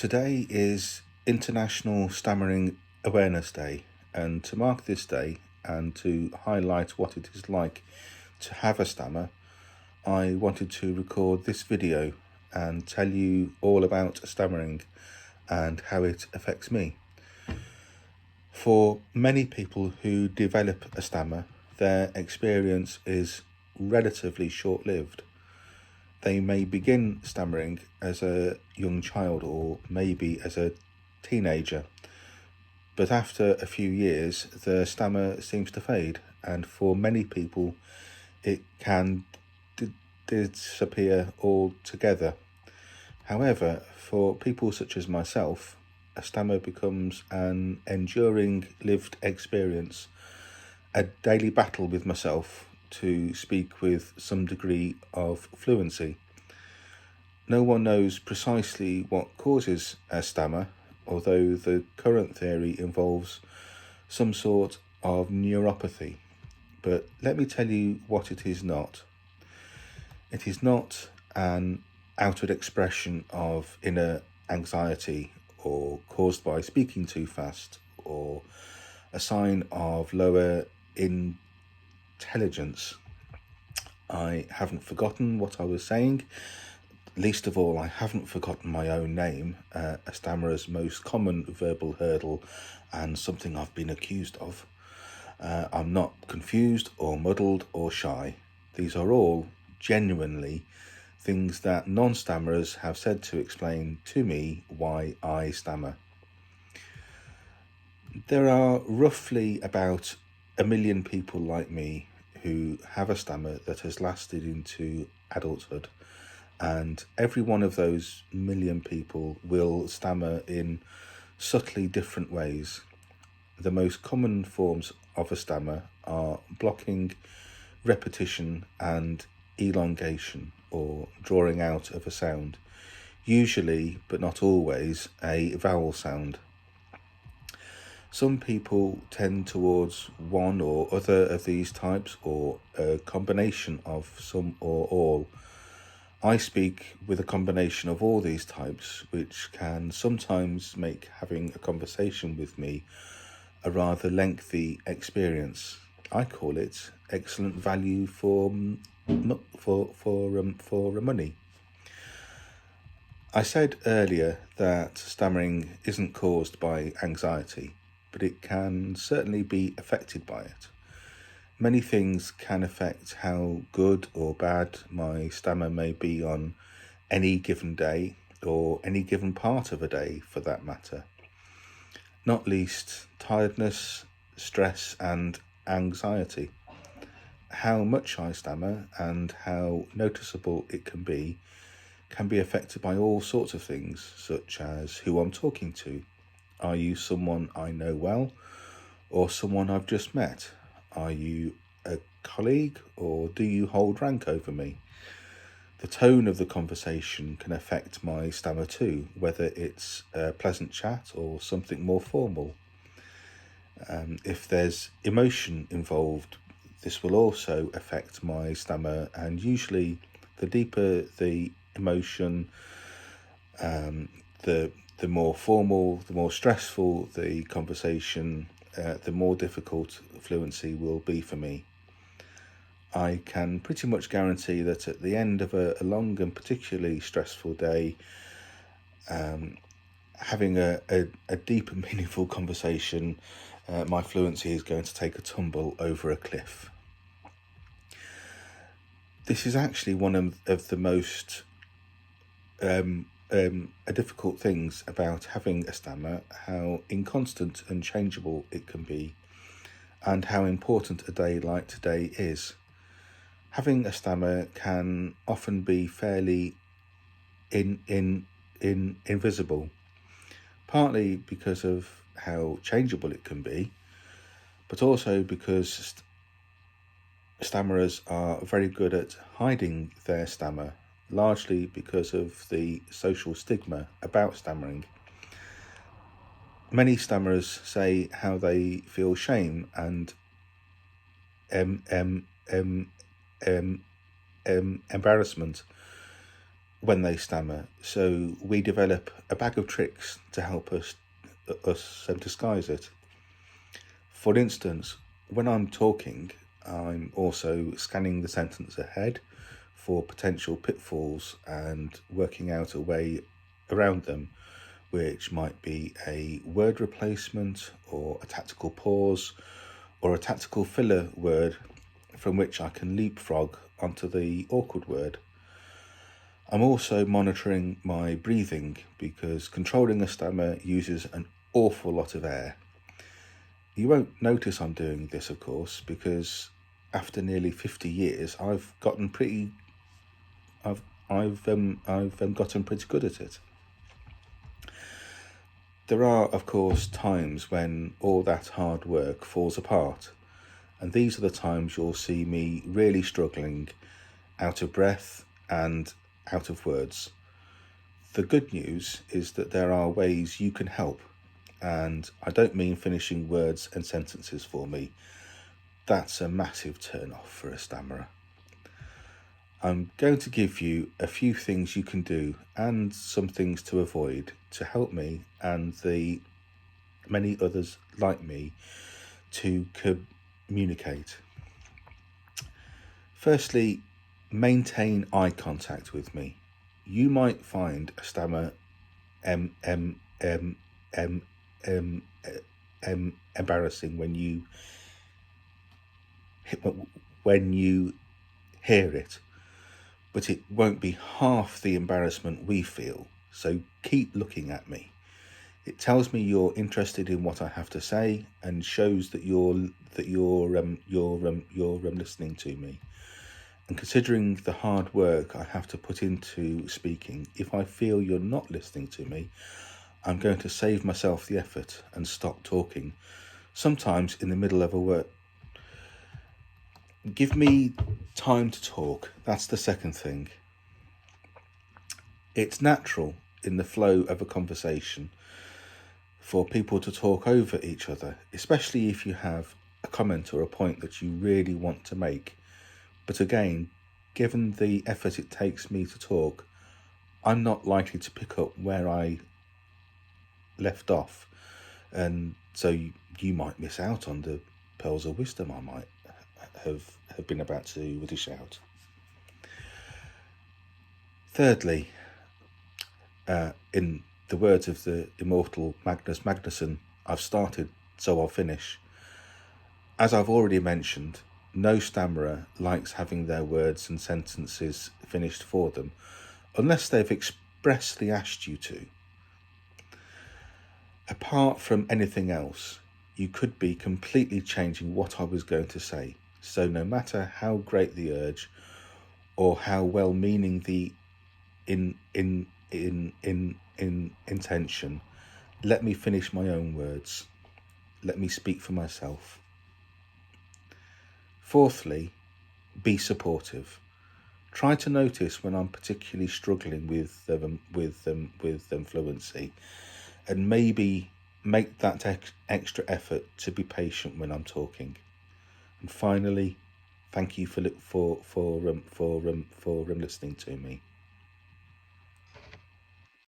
Today is International Stammering Awareness Day, and to mark this day and to highlight what it is like to have a stammer, I wanted to record this video and tell you all about stammering and how it affects me. For many people who develop a stammer, their experience is relatively short-lived. They may begin stammering as a young child or maybe as a teenager, but after a few years the stammer seems to fade, and for many people it can disappear altogether. However, for people such as myself, a stammer becomes an enduring lived experience, a daily battle with myself to speak with some degree of fluency. No one knows precisely what causes a stammer, although the current theory involves some sort of neuropathy. But let me tell you what it is not. It is not an outward expression of inner anxiety or caused by speaking too fast or a sign of lower intelligence. I haven't forgotten what I was saying. Least of all, I haven't forgotten my own name, a stammerer's most common verbal hurdle and something I've been accused of. I'm not confused or muddled or shy. These are all genuinely things that non-stammerers have said to explain to me why I stammer. There are roughly about 1 million people like me who have a stammer that has lasted into adulthood, and every one of those 1 million people will stammer in subtly different ways. The most common forms of a stammer are blocking, repetition and elongation, or drawing out of a sound, usually but not always a vowel sound. Some people tend towards one or other of these types, or a combination of some or all. I speak with a combination of all these types, which can sometimes make having a conversation with me a rather lengthy experience. I call it excellent value for money. I said earlier that stammering isn't caused by anxiety, but it can certainly be affected by it. Many things can affect how good or bad my stammer may be on any given day, or any given part of a day for that matter. Not least tiredness, stress and anxiety. How much I stammer and how noticeable it can be affected by all sorts of things, such as who I'm talking to. Are you someone I know well, or someone I've just met? Are you a colleague, or do you hold rank over me? The tone of the conversation can affect my stammer too, whether it's a pleasant chat or something more formal. If there's emotion involved, this will also affect my stammer, and usually the deeper the emotion, the more formal, the more stressful the conversation, the more difficult fluency will be for me. I can pretty much guarantee that at the end of a long and particularly stressful day, having a deep and meaningful conversation, my fluency is going to take a tumble over a cliff. This is actually one of the most difficult things about having a stammer, how inconstant and changeable it can be, and how important a day like today is. Having a stammer can often be fairly invisible, partly because of how changeable it can be, but also because stammerers are very good at hiding their stammer, largely because of the social stigma about stammering. Many stammerers say how they feel shame and embarrassment when they stammer. So we develop a bag of tricks to help us disguise it. For instance, when I'm talking, I'm also scanning the sentence ahead for potential pitfalls and working out a way around them, which might be a word replacement or a tactical pause or a tactical filler word from which I can leapfrog onto the awkward word. I'm also monitoring my breathing because controlling a stammer uses an awful lot of air. You won't notice I'm doing this, of course, because after nearly 50 years, I've gotten pretty good at it. There are, of course, times when all that hard work falls apart, and these are the times you'll see me really struggling, out of breath and out of words. The good news is that there are ways you can help, and I don't mean finishing words and sentences for me. That's a massive turn off for a stammerer. I'm going to give you a few things you can do and some things to avoid to help me and the many others like me to communicate. Firstly, maintain eye contact with me. You might find a stammer embarrassing when you hear it, but it won't be half the embarrassment we feel. So keep looking at me. It tells me you're interested in what I have to say and shows that you're listening to me. And considering the hard work I have to put into speaking, if I feel you're not listening to me, I'm going to save myself the effort and stop talking, sometimes in the middle of a word. Give me time to talk. That's the second thing. It's natural in the flow of a conversation for people to talk over each other, especially if you have a comment or a point that you really want to make. But again, given the effort it takes me to talk, I'm not likely to pick up where I left off. And so you might miss out on the pearls of wisdom I might have been about to dish out. Thirdly, in the words of the immortal Magnus Magnusson, I've started, so I'll finish. As I've already mentioned, no stammerer likes having their words and sentences finished for them, unless they've expressly asked you to. Apart from anything else, you could be completely changing what I was going to say. So no matter how great the urge or how well-meaning the intention, let me finish my own words. Let me speak for myself. Fourthly, be supportive. Try to notice when I'm particularly struggling with fluency, and maybe make that extra effort to be patient when I'm talking. And finally, thank you for listening to me.